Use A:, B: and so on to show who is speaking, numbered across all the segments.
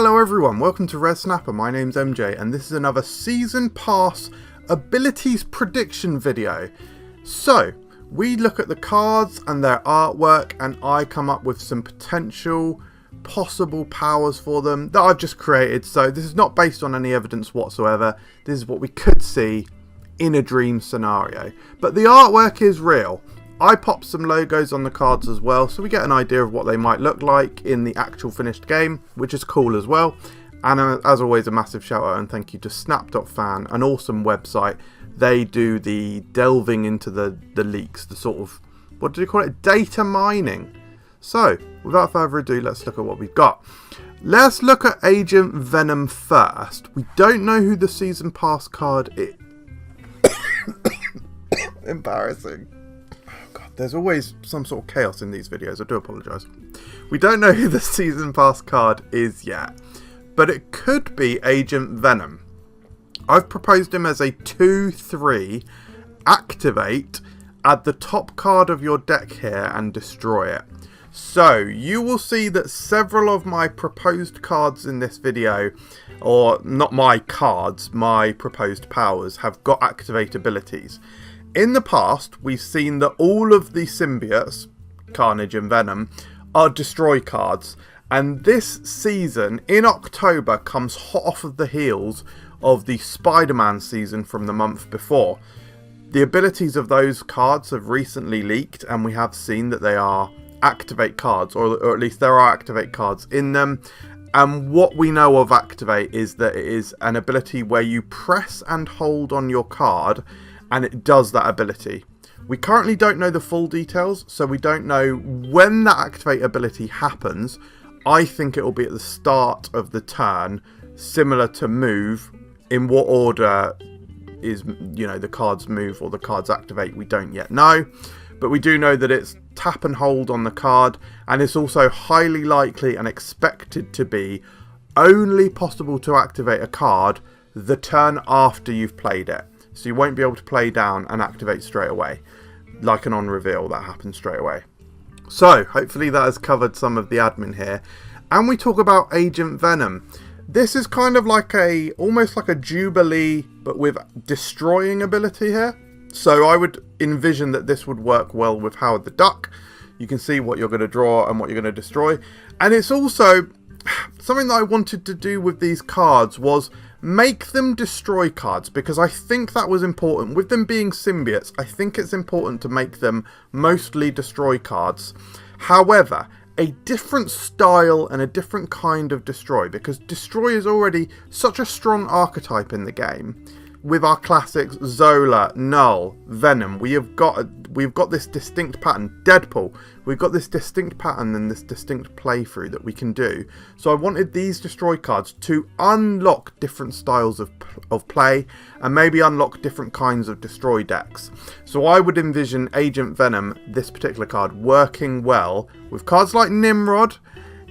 A: Hello everyone, welcome to Red Snapper. My name's MJ and this is another Season Pass Abilities Prediction video. So, we look at the cards and their artwork and I come up with some potential possible powers for them that I've just created. So this is not based on any evidence whatsoever. This is what we could see in a dream scenario. But the artwork is real. I popped some logos on the cards as well, so we get an idea of what they might look like in the actual finished game, which is cool as well. And as always, a massive shout out and thank you to Snap.Fan, an awesome website. They do the delving into the leaks, the sort of, what do you call it, data mining. So, without further ado, let's look at what we've got. Let's look at Agent Venom first. We don't know who the Season Pass card is. Embarrassing. There's always some sort of chaos in these videos, I do apologise. We don't know who the Season Pass card is yet, but it could be Agent Venom. I've proposed him as a 2/3 activate, add the top card of your deck here and destroy it. So you will see that several of my proposed cards in this video, or not my cards, my proposed powers, have got activate abilities. In the past, we've seen that all of the symbiotes, Carnage and Venom, are destroy cards. And this season, in October, comes hot off of the heels of the Spider-Man season from the month before. The abilities of those cards have recently leaked, and we have seen that they are activate cards, or at least there are activate cards in them. And what we know of activate is that it is an ability where you press and hold on your card and it does that ability. We currently don't know the full details, so we don't know when that activate ability happens. I think it will be at the start of the turn, similar to move. In what order is, the cards move or the cards activate, we don't yet know. But we do know that it's tap and hold on the card, and it's also highly likely and expected to be only possible to activate a card the turn after you've played it. So you won't be able to play down and activate straight away. Like an on reveal, that happens straight away. So, hopefully that has covered some of the admin here. And we talk about Agent Venom. This is kind of like almost like a Jubilee, but with destroying ability here. So I would envision that this would work well with Howard the Duck. You can see what you're going to draw and what you're going to destroy. And it's also something that I wanted to do with these cards was make them destroy cards, because I think that was important. With them being symbiotes, I think it's important to make them mostly destroy cards. However, a different style and a different kind of destroy, because destroy is already such a strong archetype in the game. With our classics Zola, Null, Venom, we've got this distinct pattern. Deadpool, we've got this distinct pattern and this distinct playthrough that we can do. So I wanted these destroy cards to unlock different styles of play and maybe unlock different kinds of destroy decks. So I would envision Agent Venom, this particular card, working well with cards like Nimrod.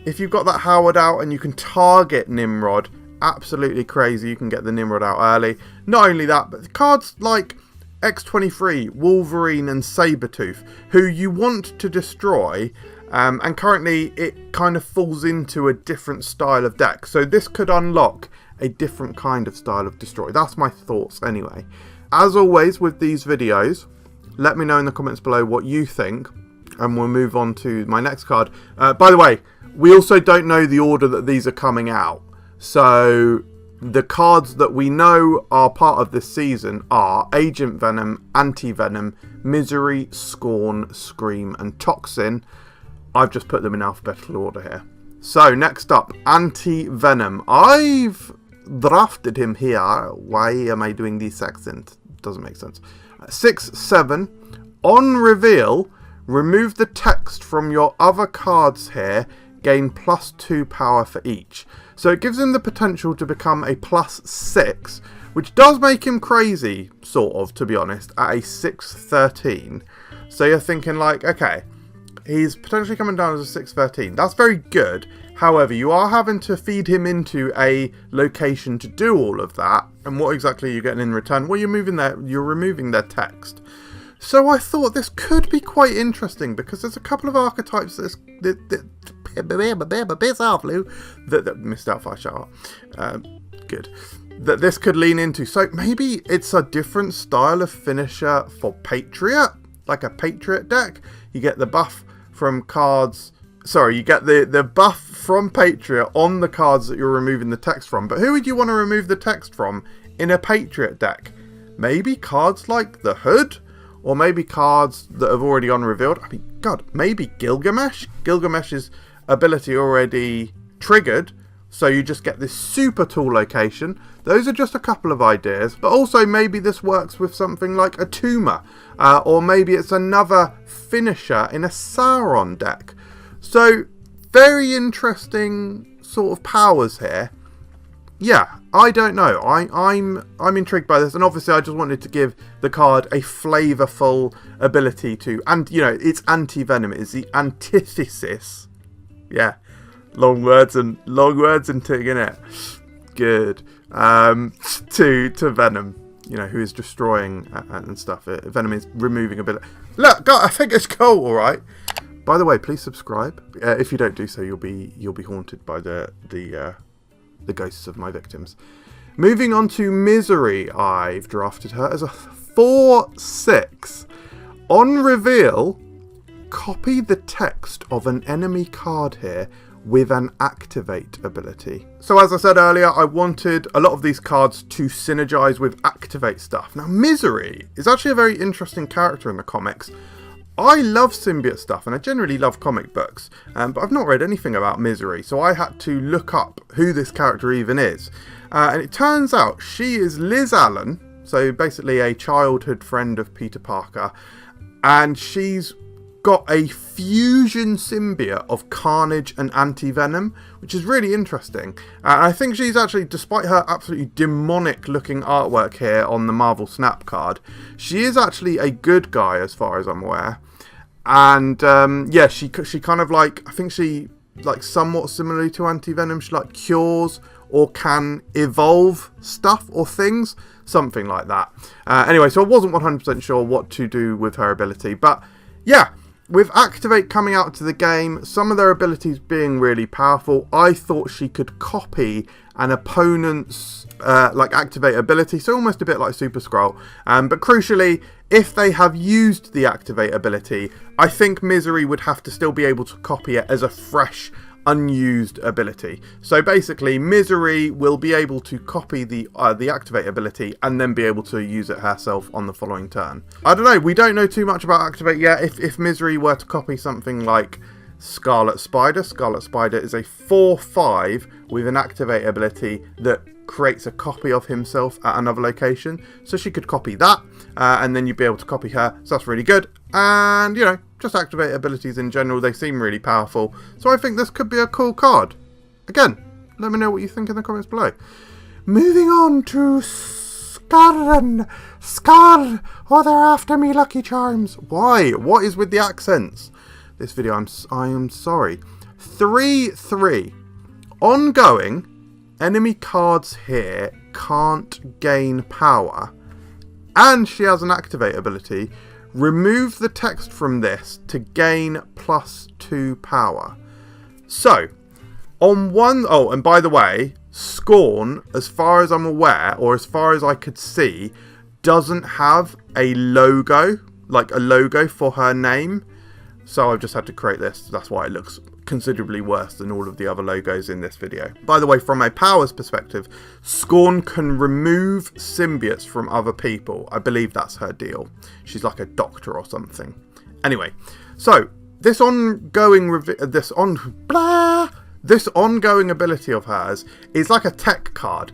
A: If you've got that Howard out and you can target Nimrod, absolutely crazy. You can get the Nimrod out early. Not only that, but cards like X-23, Wolverine and Sabretooth, who you want to destroy, and currently it kind of falls into a different style of deck. So this could unlock a different kind of style of destroy. That's my thoughts anyway. As always with these videos, let me know in the comments below what you think, and we'll move on to my next card. By the way, we also don't know the order that these are coming out. So the cards that we know are part of this season are Agent Venom, Anti-Venom, Misery, Scorn, Scream and Toxin. I've just put them in alphabetical order here. So next up, Anti-Venom. I've drafted him here. Why am I doing this accent? Doesn't make sense. 6/7. On reveal, remove the text from your other cards here. Gain +2 power for each. So it gives him the potential to become a +6, which does make him crazy, sort of, to be honest, at a 6/13. So you're thinking like, okay, he's potentially coming down as a 6/13. That's very good. However, you are having to feed him into a location to do all of that. And what exactly are you getting in return? Well, you're removing their text. So I thought this could be quite interesting because there's a couple of archetypes that missed out 5 shout out. Good. That this could lean into. So maybe it's a different style of finisher for Patriot, like a Patriot deck. You get the buff from cards. Sorry, you get the buff from Patriot on the cards that you're removing the text from. But who would you want to remove the text from in a Patriot deck? Maybe cards like the Hood, or maybe cards that have already unrevealed. I mean, God, maybe Gilgamesh. Gilgamesh's ability already triggered, so you just get this super tool location. Those are just a couple of ideas, but also maybe this works with something like a Tuma, or maybe it's another finisher in a Sauron deck. So, very interesting sort of powers here. Yeah, I don't know. I'm intrigued by this, and obviously I just wanted to give the card a flavourful ability to, and you know, it's Anti-Venom. It's the antithesis. Yeah, long words and ting in it. Good. To Venom, you know, who is destroying and stuff. Venom is removing a bit. Look, God, I think it's cool. All right. By the way, please subscribe. If you don't do so, you'll be haunted by the ghosts of my victims. Moving on to Misery, I've drafted her as a 4/6. On reveal, copy the text of an enemy card here with an activate ability. So as I said earlier, I wanted a lot of these cards to synergize with activate stuff. Now Misery is actually a very interesting character in the comics. I love Symbiote stuff, and I generally love comic books, but I've not read anything about Misery, so I had to look up who this character even is. And it turns out she is Liz Allen, so basically a childhood friend of Peter Parker, and she's got a fusion symbiote of Carnage and Anti-Venom, which is really interesting. And I think she's actually, despite her absolutely demonic looking artwork here on the Marvel Snap card, she is actually a good guy as far as I'm aware. And yeah, she kind of like, I think she, like somewhat similarly to Anti-Venom, she like cures or can evolve stuff or things, something like that. Anyway, so I wasn't 100% sure what to do with her ability, but yeah, with Activate coming out to the game, some of their abilities being really powerful, I thought she could copy an opponent's like Activate ability, so almost a bit like Super Skrull. But crucially, if they have used the Activate ability, I think Misery would have to still be able to copy it as a fresh, unused ability. So basically, Misery will be able to copy the Activate ability and then be able to use it herself on the following turn. I don't know, we don't know too much about Activate yet. If Misery were to copy something like Scarlet Spider is a 4/5 with an Activate ability that creates a copy of himself at another location. So she could copy that, and then you'd be able to copy her. So that's really good. And, you know, just Activate abilities in general, they seem really powerful. So I think this could be a cool card. Again, let me know what you think in the comments below. Moving on to Scorn. Oh, they're after me, Lucky Charms. Why? What is with the accents? This video, I am sorry. 3/3. Ongoing. Enemy cards here can't gain power. And she has an Activate ability. Remove the text from this to gain +2 power. So, on one... Oh, and by the way, Scorn, as far as I'm aware, or as far as I could see, doesn't have a logo, like a logo for her name. So I've just had to create this. That's why it looks considerably worse than all of the other logos in this video. By the way, from a powers perspective, Scorn can remove symbiotes from other people. I believe that's her deal. She's like a doctor or something. Anyway, so this ongoing ability of hers is like a tech card.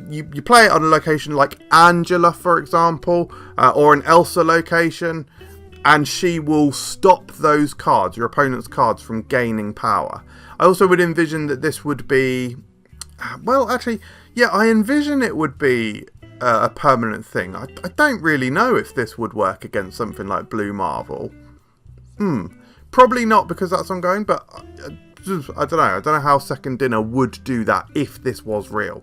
A: You play it on a location like Angela, for example, or an Elsa location, and she will stop those cards, your opponent's cards, from gaining power. I also would envision that this would be... Well, actually, yeah, I envision it would be a permanent thing. I don't really know if this would work against something like Blue Marvel. Probably not, because that's ongoing, but I don't know. I don't know how Second Dinner would do that if this was real.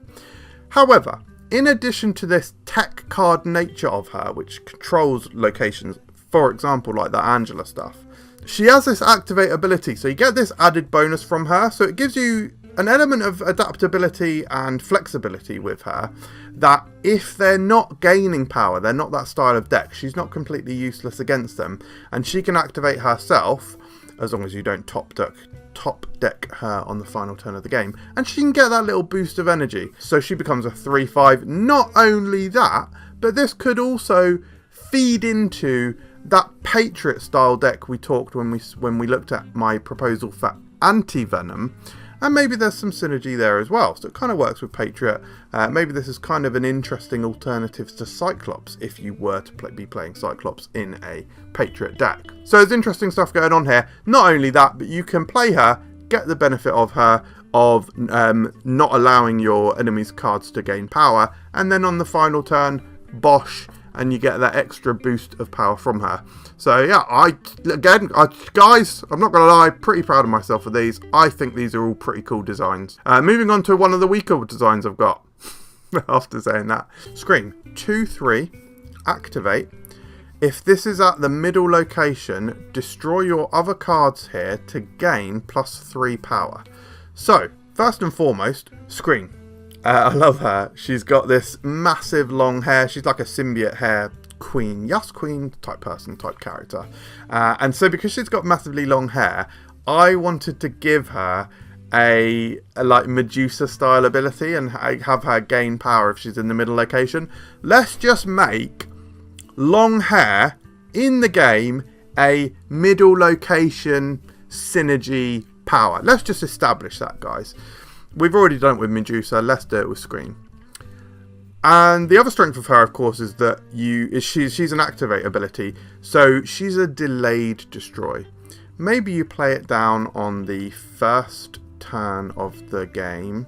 A: However, in addition to this tech card nature of her, which controls locations for example, like that Angela stuff. She has this activate ability, so you get this added bonus from her, so it gives you an element of adaptability and flexibility with her, that if they're not gaining power, they're not that style of deck, she's not completely useless against them, and she can activate herself, as long as you don't top deck her on the final turn of the game, and she can get that little boost of energy, so she becomes a 3/5. Not only that, but this could also feed into that Patriot style deck we talked when we looked at my proposal for Anti-Venom, and maybe there's some synergy there as well, so it kind of works with Patriot. Maybe this is kind of an interesting alternative to Cyclops if you were to be playing Cyclops in a Patriot deck. So there's interesting stuff going on here. Not only that, but you can play her, get the benefit of her, of not allowing your enemy's cards to gain power, and then on the final turn, bosh, and you get that extra boost of power from her. So yeah, guys, I'm not gonna lie, pretty proud of myself for these. I think these are all pretty cool designs. Moving on to one of the weaker designs I've got. After saying that, Scream 2/3, activate. If this is at the middle location, destroy your other cards here to gain +3 power. So first and foremost, Scream. I love her. She's got this massive long hair. She's like a symbiote hair queen, yes, queen type person, type character. And so because she's got massively long hair, I wanted to give her a like Medusa style ability and have her gain power if she's in the middle location. Let's just make long hair in the game a middle location synergy power. Let's just establish that, guys. We've already done it with Medusa, let's do it with Scream. And the other strength of her, of course, is that she's an activate ability, so she's a delayed destroy. Maybe you play it down on the first turn of the game,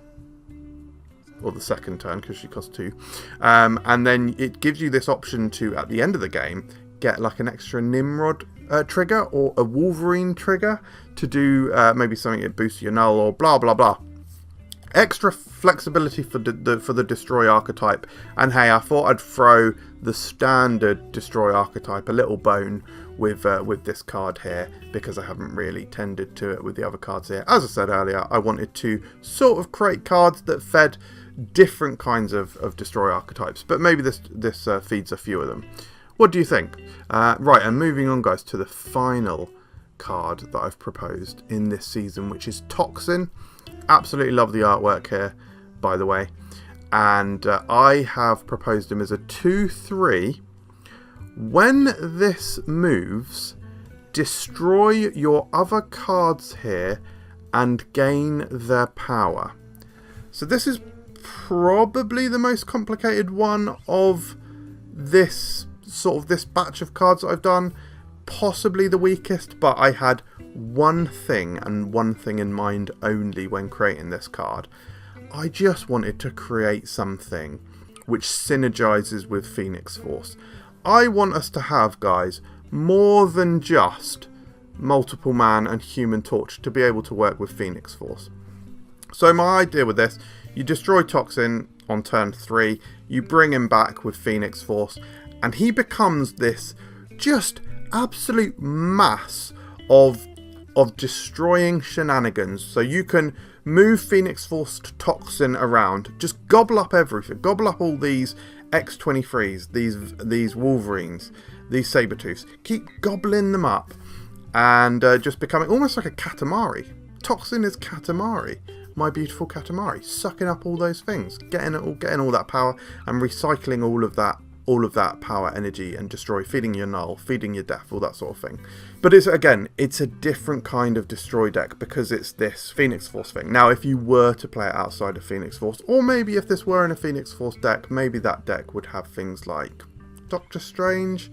A: or the second turn, because she costs 2. And then it gives you this option to, at the end of the game, get like an extra Nimrod trigger, or a Wolverine trigger, to do maybe something that boosts your null, or blah blah blah. Extra flexibility for the destroy archetype, and hey, I thought I'd throw the standard destroy archetype a little bone with this card here, because I haven't really tended to it with the other cards here. As I said earlier, I wanted to sort of create cards that fed different kinds of destroy archetypes, but maybe this feeds a few of them. What do you think? Right, and moving on, guys, to the final card that I've proposed in this season, which is Toxin. Absolutely love the artwork here, by the way, and I have proposed him as a 2/3. When this moves, destroy your other cards here and gain their power. So this is probably the most complicated one of this batch of cards that I've done. Possibly the weakest, but I had one thing and one thing in mind only when creating this card. I just wanted to create something which synergizes with Phoenix Force. I want us to have, guys, more than just Multiple Man and Human Torch to be able to work with Phoenix Force. So my idea with this, you destroy Toxin on turn 3, you bring him back with Phoenix Force, and he becomes this just absolute mass of destroying shenanigans. So you can move Phoenix Force to Toxin around, just gobble up everything, gobble up all these X-23s, these Wolverines, these Sabretooths, keep gobbling them up, and just becoming almost like a Katamari. Toxin is Katamari, my beautiful Katamari, sucking up all those things, getting all that power and recycling all of that power energy and destroy, feeding your null, feeding your death, all that sort of thing. But it's a different kind of destroy deck because it's this Phoenix Force thing. Now, if you were to play it outside of Phoenix Force, or maybe if this were in a Phoenix Force deck, maybe that deck would have things like Doctor Strange,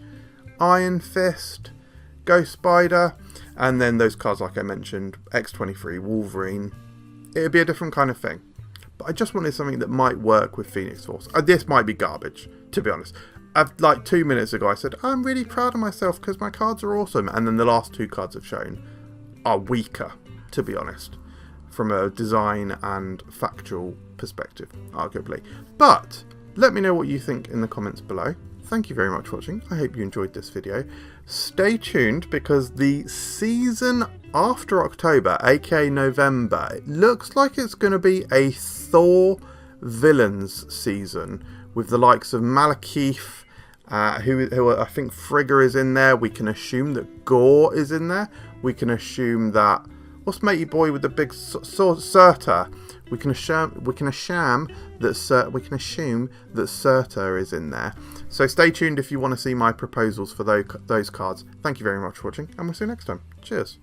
A: Iron Fist, Ghost Spider, and then those cards like I mentioned, X-23, Wolverine. It would be a different kind of thing. But I just wanted something that might work with Phoenix Force. This might be garbage, to be honest. Like 2 minutes ago, I said, I'm really proud of myself because my cards are awesome. And then the last 2 cards I've shown are weaker, to be honest, from a design and factual perspective, arguably. But let me know what you think in the comments below. thank you very much for watching. I hope you enjoyed this video. Stay tuned because the season after October, aka November, it looks like it's going to be a Thor villains season with the likes of Malekith, who I think Frigga is in there. We can assume that Gore is in there. We can assume that, what's matey boy with the big sword, Surtur. We can assume that Surtur is in there. So stay tuned if you want to see my proposals for those cards. Thank you very much for watching, and we'll see you next time. Cheers.